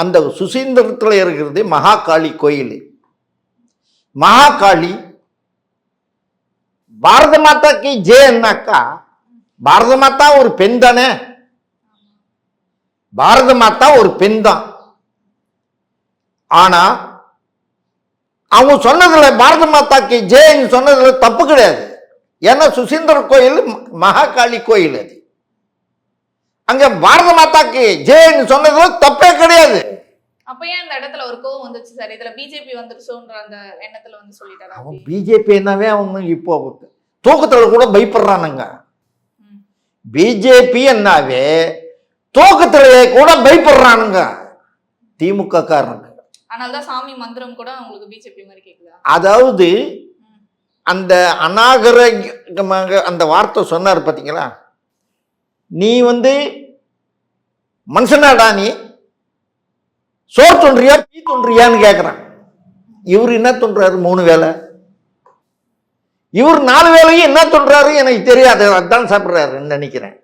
அந்த சுசீந்திரத்தில் இருக்கிறது மகாகாளி கோயில். மகாகாளி பாரத மாதாக்கு ஜெயன்னாக்கா, பாரத மாதா ஒரு பெண் தானே, பாரத மாதா ஒரு பெண் தான். ஆனா அவங்க சொன்னதுல பாரத மாதாக்கு ஜெயன்னு சொன்னதுல தப்பு கிடையாது. ஏன்னா சுசீந்திர கோயில் மகாகாளி கோயில், அது அங்க பாரத மாதாக்கு ஜெயன்னு சொன்னதுல தப்பே கிடையாது. அப்ப ஏன் இந்த இடத்துல ஒரு கோவம் வந்துச்சு சார்? இதுல பிஜேபி வந்துருச்சோன்ற அந்த எண்ணத்துல வந்து சொல்லிட்டாரு. அவன் பிஜேபி என்னவே அவங்க இப்போ தூக்கத்துல கூட பயப்படுறானுங்க. பிஜேபி என்னாவே தூக்கத்திலே கூட பயப்படுறானுங்க திமுக காரனுங்க. அதனாலதான் சாமி மந்திரம் கூட உங்களுக்கு பிஜேபி மாதிரி கேக்குதா? அதாவது அந்த அநாகரிகமாக அந்த வார்த்தை சொன்னார் பாத்தீங்களா, நீ மனுஷனாடா, நீ சோறு தொன்றியா பீ தொன்றியான்னு கேட்கிறான். இவர் என்ன தொன்றாரு? 3 வேளை. இவர் 4 வேளையும் என்ன தொன்றாரு எனக்கு தெரியாது, அதான் சாப்பிட்றாரு நினைக்கிறேன்.